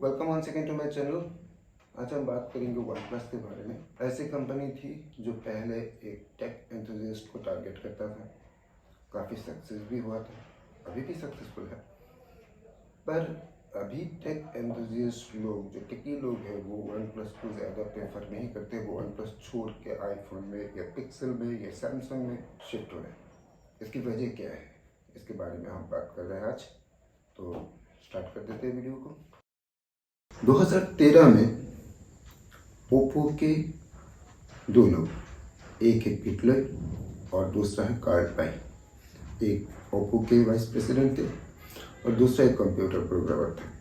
Welcome one second to my channel. आज हम बात करेंगे वन प्लस के बारे में। ऐसी कंपनी थी जो पहले एक टेक एंथुजियास्ट को टारगेट करता था, काफ़ी सक्सेस भी हुआ था, अभी भी सक्सेसफुल है। पर अभी टेक एंथुजियास्ट लोग, जो टेकी लोग हैं, वो वन प्लस को ज़्यादा प्रेफर नहीं करते। वो वन प्लस छोड़ के आईफोन में या पिक्सल में या सैमसंग में शिफ्ट हो रहे हैं। इसकी वजह क्या है, इसके बारे में हम बात कर रहे हैं आज। तो स्टार्ट कर देते हैं वीडियो को। 2013 में ओप्पो के दो लोग, एक है पिटलर और दूसरा है कार्ल पाई। एक ओप्पो के वाइस प्रेसिडेंट थे और दूसरा एक कंप्यूटर प्रोग्रामर था।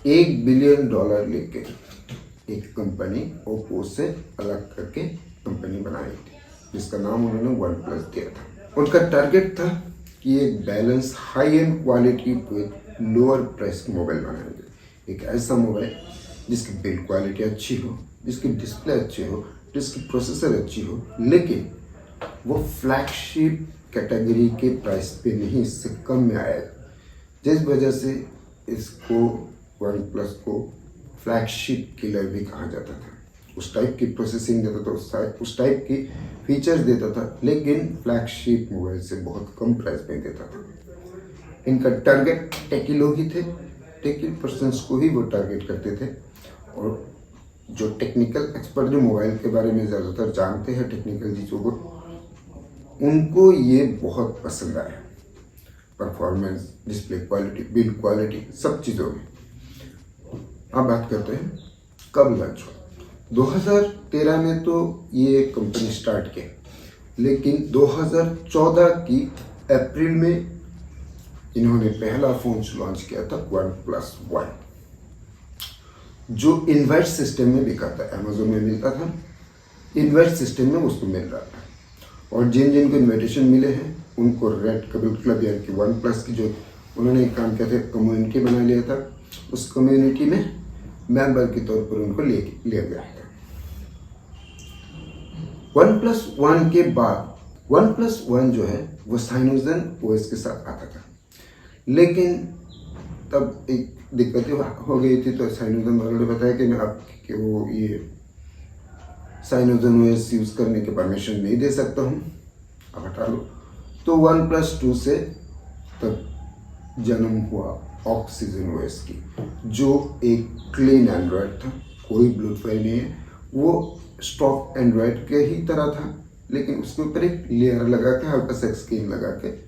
$1 बिलियन लेके एक कंपनी ओप्पो से अलग करके कंपनी बनाई थी, जिसका नाम उन्होंने वन प्लस दिया था। उनका टारगेट था कि एक balance high and quality with lower price mobile बनाएंगे। एक ऐसा मोबाइल जिसकी बिल्ड क्वालिटी अच्छी हो, जिसकी डिस्प्ले अच्छी हो, जिसकी प्रोसेसर अच्छी हो, लेकिन वो फ्लैगशिप कैटेगरी के प्राइस पे नहीं, इससे कम में आएगा। जिस वजह से इसको वन प्लस को फ्लैगशिप किलर भी कहा जाता था। उस टाइप की प्रोसेसिंग देता था, उस टाइप की फीचर्स देता था, लेकिन फ्लैगशिप मोबाइल से बहुत कम प्राइस पे देता था। इनका टारगेट टेकी लोग ही थे, टेकी पर्सन्स को ही वो टारगेट करते थे। और जो टेक्निकल एक्सपर्ट, जो मोबाइल के बारे में ज़्यादातर जानते हैं टेक्निकल चीज़ों को, उनको ये बहुत पसंद आया। Performance, display quality, build quality, सब चीज़ों में। अब बात करते हैं कब लॉन्च हुआ। 2013 में तो ये कंपनी स्टार्ट की, लेकिन 2014 की अप्रैल में इन्होंने पहला फ़ोन लॉन्च किया था, वन प्लस वन, जो इन्वाइट सिस्टम में बिका था। अमेजोन में मिलता था, इन्वाइट सिस्टम में उसको मिल रहा था। और जिन जिन को इन्विटेशन मिले हैं उनको रेड कबल क्लब यानी कि वन प्लस की जो उन्होंने एक काम किया था, कम्युनिटी बना लिया था, उस कम्युनिटी में मेंबर के तौर पर उनको लिया गया था। वन प्लस वन के बाद वन प्लस वन जो है वो साइनोजन ओएस के साथ आता था, लेकिन तब एक दिक्कतें हो गई थी। तो साइनोजन वालों ने बताया कि मैं आपके वो ये साइनोजन ओएस यूज़ करने की परमिशन नहीं दे सकता हूँ, आप हटा लो। तो वन प्लस टू से तब जन्म हुआ ऑक्सीजन ओएस की, जो एक क्लीन एंड्रॉयड था, कोई ब्लूटूथ नहीं है। वो स्टॉक एंड्रॉयड के ही तरह था, लेकिन उसके ऊपर एक लेयर लगा के, हल्का सा स्क्रीन लगा के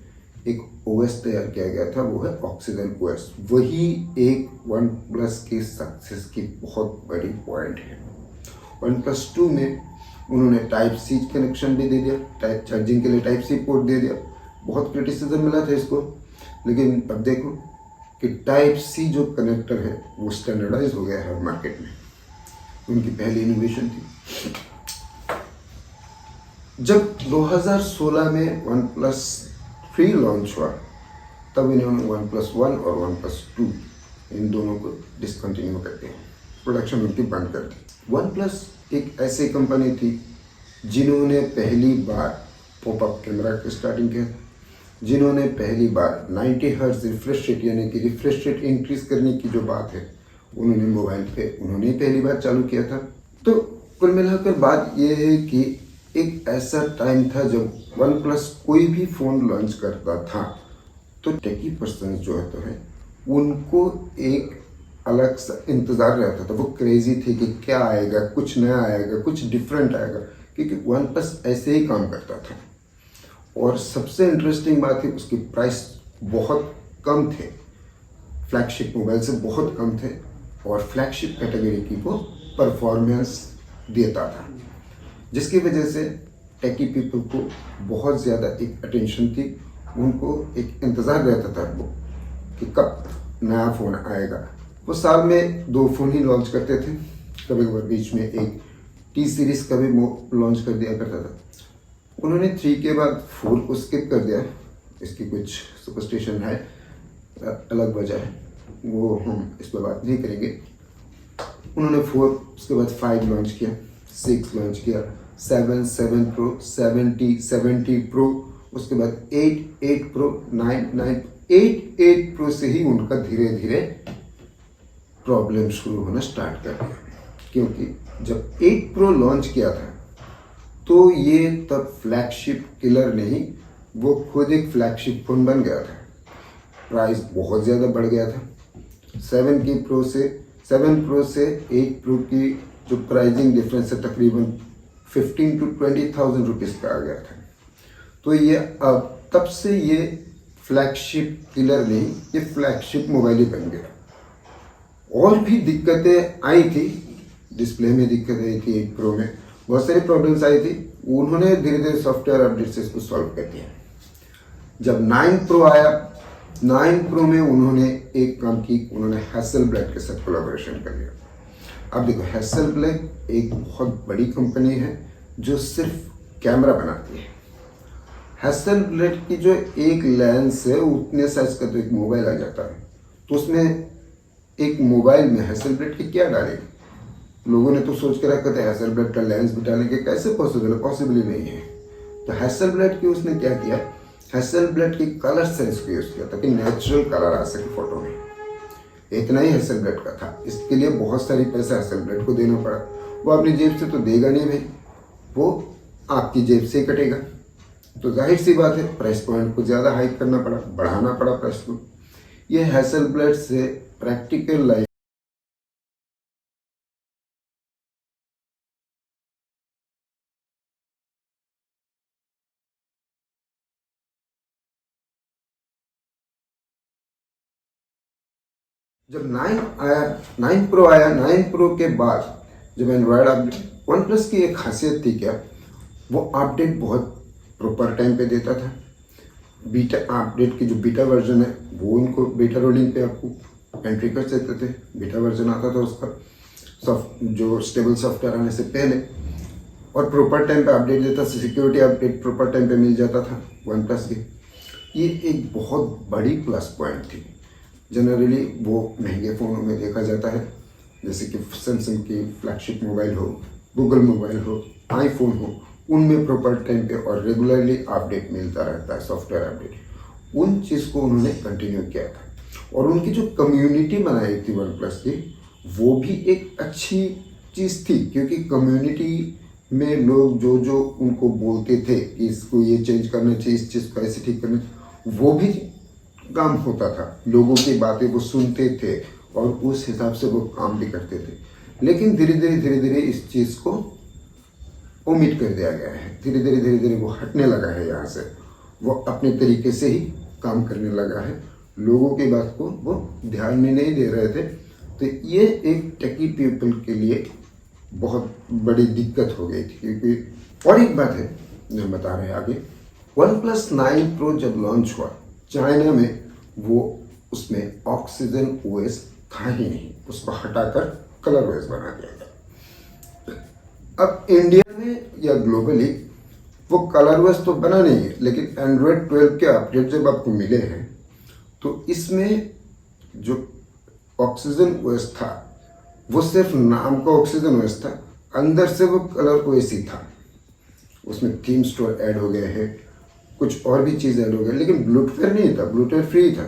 एक ओएस तैयार किया गया था, वो है ऑक्सीजन ओएस। वही एक वन प्लस के सक्सेस की बहुत बड़ी पॉइंट है। वन प्लस टू में उन्होंने टाइप सी कनेक्शन भी दे दिया, टाइप चार्जिंग के लिए टाइप सी पोर्ट दे दिया। बहुत क्रिटिसिज्म मिला था इसको, लेकिन अब देखो कि टाइप सी जो कनेक्टर है वो स्टैंडर्डाइज हो गया है मार्केट में। उनकी पहली इनोवेशन थी। जब 2016 में वन प्लस 3 लॉन्च हुआ, तब इन्होंने वन प्लस वन और वन प्लस टू इन दोनों को डिसकंटिन्यू करके प्रोडक्शन उनकी बंद कर दी। वन प्लस एक ऐसी कंपनी थी जिन्होंने पहली बार पॉपअप कैमरा की स्टार्टिंग किया, जिन्होंने पहली बार 90 हर्ट्ज रिफ्रेश रेट यानी कि रिफ्रेश रेट इंक्रीज करने की जो बात है, उन्होंने मोबाइल पे उन्होंने पहली बार चालू किया था। तो कुल मिलाकर बात यह है कि एक ऐसा टाइम था जब वन प्लस कोई भी फ़ोन लॉन्च करता था तो टेकी पर्सन जो है उनको एक अलग सा इंतज़ार रहता था। वो क्रेजी थे कि क्या आएगा, कुछ नया आएगा, कुछ डिफरेंट आएगा, क्योंकि वन प्लस ऐसे ही काम करता था। और सबसे इंटरेस्टिंग बात है, उसके प्राइस बहुत कम थे, फ्लैगशिप मोबाइल से बहुत कम थे, और फ्लैगशिप कैटेगरी की वो परफॉर्मेंस देता था, जिसकी वजह से टेकी पीपल को बहुत ज़्यादा एक अटेंशन थी। उनको एक इंतज़ार रहता था वो कि कब नया फ़ोन आएगा। वो साल में 2 फ़ोन ही लॉन्च करते थे, कभी कभी बीच में एक टी सीरीज़ का भी लॉन्च कर दिया करता था। उन्होंने 3 के बाद 4 को स्किप कर दिया। इसकी कुछ सुपरस्टिशन है, अलग वजह है, वो हम इस पर बात नहीं करेंगे। उन्होंने 4, उसके बाद 5 लॉन्च किया, 6 लॉन्च किया, 7 प्रो, 70 प्रो, उसके बाद 8 प्रो, 9 प्रो से ही उनका धीरे धीरे प्रॉब्लम शुरू होना स्टार्ट कर दिया, क्योंकि जब 8 प्रो लॉन्च किया था तो ये तब फ्लैगशिप किलर नहीं, वो खुद एक फ्लैगशिप फ़ोन बन गया था। प्राइस बहुत ज़्यादा बढ़ गया था। 7 प्रो से 8 प्रो की जो प्राइसिंग डिफरेंस है तकरीबन 15 to 20,000 रुपीज़ का आ गया था। तो ये अब तब से ये फ्लैगशिप किलर नहीं, ये फ्लैगशिप मोबाइल ही बन गया। और भी दिक्कतें आई थी, डिस्प्ले में दिक्कत आई थी, 8 प्रो में बहुत सारी प्रॉब्लम्स आई थी। उन्होंने धीरे धीरे सॉफ्टवेयर अपडेट से इसको सॉल्व कर दिया। जब 9 प्रो आया, 9 प्रो में उन्होंने एक काम की, उन्होंने हैसेलब्लैड के साथ कोलैबोरेशन कर लिया। अब देखो, हैसेलब्लैड एक बहुत बड़ी कंपनी है जो सिर्फ कैमरा बनाती है। हैसेलब्लैड की जो एक लेंस है उतने साइज का तो एक मोबाइल आ जाता है, तो उसमें एक मोबाइल में हैसेलब्लैड की क्या डालेंगे? लोगों ने तो सोच के रखा था हैसेलब्लैड का लेंस भी डालेंगे, कैसे पॉसिबल है? पॉसिबल ही नहीं है। तो हैसेलब्लैड की उसने क्या किया, हैसेलब्लैड की कलर सेंस को यूज़ किया ताकि नेचुरल कलर आ सके फोटो में। इतना ही हैसेलब्लैड का था। इसके लिए बहुत सारी पैसा हैसेलब्लैड को देना पड़ा। वो अपनी जेब से तो देगा नहीं भाई, वो आपकी जेब से ही कटेगा। तो जाहिर सी बात है प्राइस पॉइंट को ज़्यादा हाइक करना पड़ा, बढ़ाना पड़ा प्राइस को। ये हैसेलब्लैड से प्रैक्टिकल लाइफ जब 9 प्रो आया, 9 प्रो के बाद जब एंड्रॉयड अपडेट, वन प्लस की एक खासियत थी क्या, वो अपडेट बहुत प्रॉपर टाइम पे देता था। बीटा अपडेट की जो बीटा वर्जन है वो उनको बीटा रोलिंग पे आपको एंट्री कर सकते थे। बीटा वर्जन आता था उसका जो स्टेबल सॉफ्टवेयर आने से पहले, और प्रॉपर टाइम पे अपडेट देता। सिक्योरिटी अपडेट प्रॉपर टाइम पे मिल जाता था वन प्लस के। ये एक बहुत बड़ी प्लस पॉइंट थी। जनरली वो महंगे फ़ोनों में देखा जाता है, जैसे कि सैमसंग की फ्लैगशिप मोबाइल हो, गूगल मोबाइल हो, आईफोन हो, उनमें प्रॉपर टाइम पे और रेगुलरली अपडेट मिलता रहता है, सॉफ्टवेयर अपडेट। उन चीज़ को उन्होंने कंटिन्यू किया था। और उनकी जो कम्युनिटी बनाई थी वन प्लस की, वो भी एक अच्छी चीज़ थी, क्योंकि कम्युनिटी में लोग जो जो उनको बोलते थे कि इसको ये चेंज करना चाहिए, इस चीज़ को ऐसे ठीक करना, वो भी काम होता था। लोगों की बातें वो सुनते थे और उस हिसाब से वो काम भी करते थे। लेकिन धीरे धीरे इस चीज़ को ओमिट कर दिया गया है। धीरे धीरे वो हटने लगा है यहाँ से। वो अपने तरीके से ही काम करने लगा है, लोगों की बात को वो ध्यान में नहीं दे रहे थे। तो ये एक टेकी पीपल के लिए बहुत बड़ी दिक्कत हो गई थी। क्योंकि और एक बात है जो बता रहे हैं आगे, वन प्लस 9 प्रो जब लॉन्च हुआ चाइना में, वो उसमें ऑक्सीजन ओएस था ही नहीं, उसको हटाकर कलर ओएस बना दिया गया। अब इंडिया में या ग्लोबली वो कलर ओएस तो बना नहीं है, लेकिन एंड्रॉयड 12 के अपडेट जब आपको मिले हैं तो इसमें जो ऑक्सीजन ओएस था वो सिर्फ नाम का ऑक्सीजन ओएस था, अंदर से वो कलर ओएस ही था। उसमें थीम स्टोर ऐड हो गया है, कुछ और भी चीज़ ऐड हो गया, लेकिन ब्लूटूथ नहीं था, ब्लूटूथ फ्री था,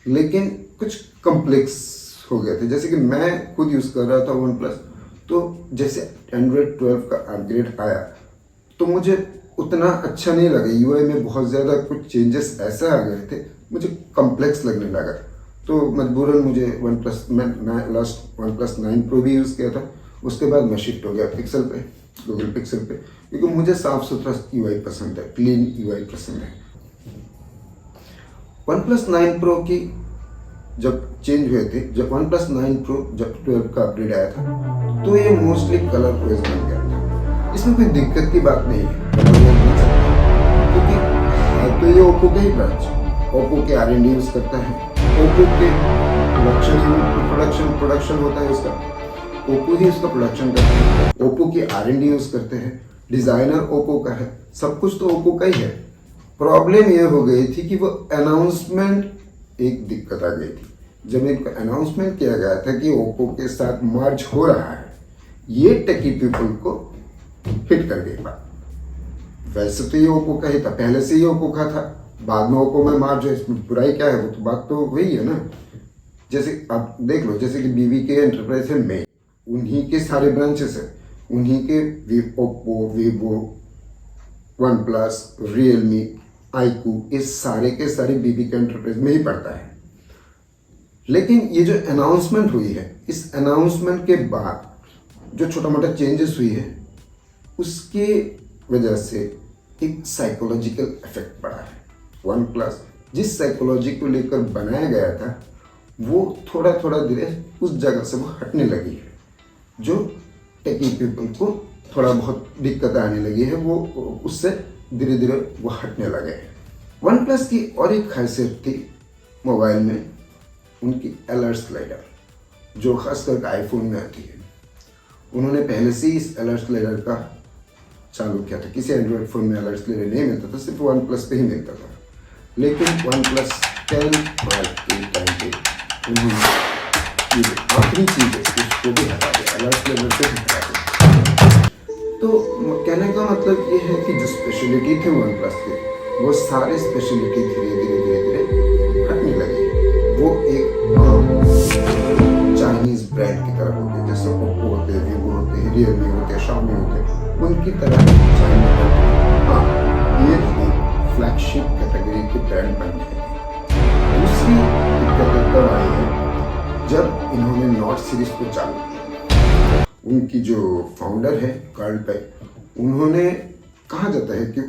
लेकिन कुछ कम्प्लेक्स हो गए थे। जैसे कि मैं खुद यूज़ कर रहा था वन प्लस, तो जैसे एंड्रॉयड 12 का अपग्रेड आया तो मुझे उतना अच्छा नहीं लगा। यूआई में बहुत ज़्यादा कुछ चेंजेस ऐसे आ गए थे, मुझे कम्प्लेक्स लगने लगा। तो मजबूरन मुझे मैं लास्ट वन प्लस 9 प्रो भी यूज़ किया था। उसके बाद मैं शिफ्ट हो गया पिक्सल पे, गूगल पिक्सल पे, क्योंकि मुझे साफ सुथरा यूआई पसंद है, क्लीन यूआई पसंद है। वन प्लस 9 प्रो की जब चेंज हुए थे, जब वन प्लस 9 प्रो जब 12 का अपडेट आया था, तो ये मोस्टली कलर ओएस बन गया था। इसमें कोई दिक्कत की बात नहीं है, क्योंकि तो ये ओप्पो का ही ब्रांच, ओप्पो के R&D यूज़ करता है, ओप्पो के प्रोडक्शन होता है उसका, ओप्पो ही उसका प्रोडक्शन करता है, ओप्पो की R&D यूज़ करते हैं, डिज़ाइनर ओप्पो का है, सब कुछ तो ओप्पो का ही है। प्रॉब्लम ये हो गई थी कि वो अनाउंसमेंट, एक दिक्कत आ गई थी जब इनको अनाउंसमेंट किया गया था कि ओप्पो के साथ मर्ज हो रहा है, ये टेकी पीपल को हिट कर गई बात। वैसे तो ये ओप्पो का ही था, पहले से ही ओप्पो का था, बाद में ओप्पो में मर्ज है, इसमें बुराई क्या है? वो तो बात तो वही है ना। जैसे आप देख लो, जैसे कि BBK एंटरप्राइज है मेन, उन्हीं के सारे ब्रांचेस है, उन्हीं के Oppo, Vivo, one plus, Realme, iQOO, इस सारे के सारे BBK एंटरप्राइज में ही पड़ता है। लेकिन ये जो अनाउंसमेंट हुई है, इस अनाउंसमेंट के बाद जो छोटा मोटा चेंजेस हुई है, उसके वजह से एक साइकोलॉजिकल इफेक्ट पड़ा है। वन प्लस जिस साइकोलॉजी को लेकर बनाया गया था, वो थोड़ा थोड़ा धीरे उस जगह से वो हटने लगी है। जो टेकी पीपल को थोड़ा बहुत दिक्कत आने लगी है, वो उससे धीरे धीरे वो हटने लगे हैं। वन प्लस की और एक खासियत थी मोबाइल में, उनकी अलर्ट स्लाइडर, जो खासकर आईफोन में आती है। उन्होंने पहले से ही इस अलर्ट स्लाइडर का चालू किया था। किसी एंड्रॉयड फ़ोन में अलर्ट स्लाइडर नहीं मिलता था, सिर्फ वन प्लस पे ही मिलता था। लेकिन वन प्लस 10 मार्च के टाइम पे उन्होंने आखिरी चीज़ है उसको भी हटा दिया, अलर्ट स्लाइडर से भी हटा दिया। तो कहने का मतलब ये है कि जो स्पेशलिटी थे वन प्लस के, वो सारे स्पेशलिटी धीरे धीरे हटने लगे। वो एक चाइनीज ब्रांड की तरह होते, जैसे ओप्पो होते, वीवो होते, रियलमी होते, शाओमी होते, उनकी तरह हाँ, ये फ्लैगशिप कैटेगरी के ब्रांड बन गए। दूसरी दिक्कत तब आई है जब इन्होंने नोट सीरीज को चालू किया। उनकी जो फाउंडर है कार्ल पेक, उन्होंने कहा जाता है कि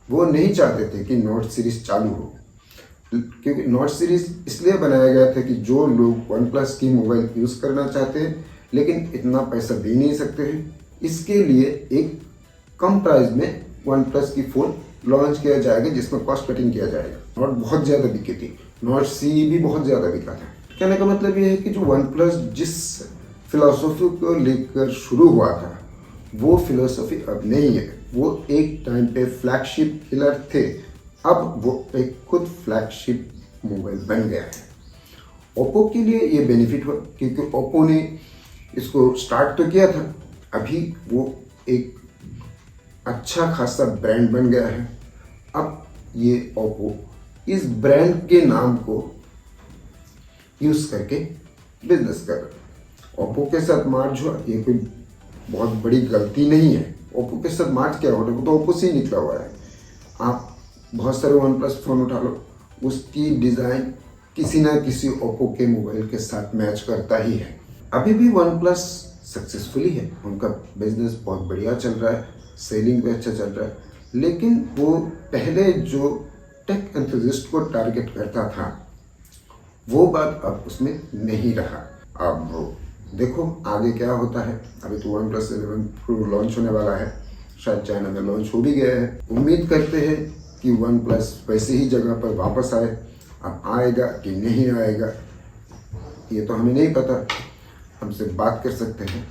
वो नहीं चाहते थे कि नोट सीरीज चालू हो, क्योंकि नोट सीरीज इसलिए बनाया गया था कि जो लोग वन प्लस की मोबाइल यूज़ करना चाहते हैं लेकिन इतना पैसा दे नहीं सकते हैं, इसके लिए एक कम प्राइस में वन प्लस की फ़ोन लॉन्च किया जाएगा जिसमें कॉस्ट कटिंग किया जाएगा। नोट बहुत ज़्यादा बिकी थी, नोट सी भी बहुत ज़्यादा बिका था। कहने का मतलब ये है कि जो वन प्लस जिस फिलॉसफी को लेकर शुरू हुआ था, वो फिलॉसफी अब नहीं है। वो एक टाइम पे फ्लैगशिप किलर थे, अब वो एक खुद फ्लैगशिप मोबाइल बन गया है। ओप्पो के लिए ये बेनिफिट हुआ क्योंकि ओप्पो ने इसको स्टार्ट तो किया था, अभी वो एक अच्छा खासा ब्रांड बन गया है। अब ये ओप्पो इस ब्रांड के नाम को यूज़ करके बिजनेस कर रहा है। ओप्पो के साथ मार्च हुआ, ये कोई बहुत बड़ी गलती नहीं है। ओप्पो के साथ मार्च क्या हो रहा है, वो तो ओप्पो से ही निकला हुआ है। आप बहुत सारे वन प्लस फ़ोन उठा लो, उसकी डिज़ाइन किसी ना किसी ओप्पो के मोबाइल के साथ मैच करता ही है। अभी भी वन प्लस सक्सेसफुली है, उनका बिजनेस बहुत बढ़िया चल रहा है, सेलिंग भी अच्छा चल रहा है। लेकिन वो पहले जो टेक एंथुसिस्ट को टारगेट करता था, वो बात अब उसमें नहीं रहा। अब देखो आगे क्या होता है। अभी तो वन प्लस 11 प्रो लॉन्च होने वाला है, शायद चाइना में लॉन्च हो भी गया है। उम्मीद करते हैं कि वन प्लस वैसे ही जगह पर वापस आए। अब आएगा कि नहीं आएगा ये तो हमें नहीं पता, हमसे बात कर सकते हैं।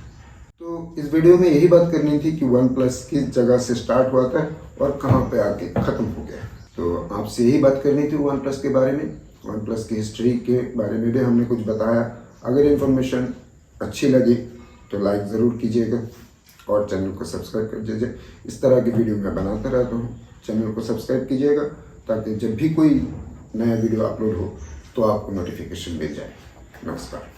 तो इस वीडियो में यही बात करनी थी कि वन प्लस किस जगह से स्टार्ट हुआ था और कहाँ पे आके ख़त्म हो गया। तो आपसे यही बात करनी थी वन प्लस के बारे में, वन प्लस की हिस्ट्री के बारे में भी हमने कुछ बताया। अगर इन्फॉर्मेशन अच्छी लगी तो लाइक ज़रूर कीजिएगा और चैनल को सब्सक्राइब कर दीजिए। इस तरह की वीडियो मैं बनाता रहता हूँ, चैनल को सब्सक्राइब कीजिएगा ताकि जब भी कोई नया वीडियो अपलोड हो तो आपको नोटिफिकेशन मिल जाए। नमस्कार।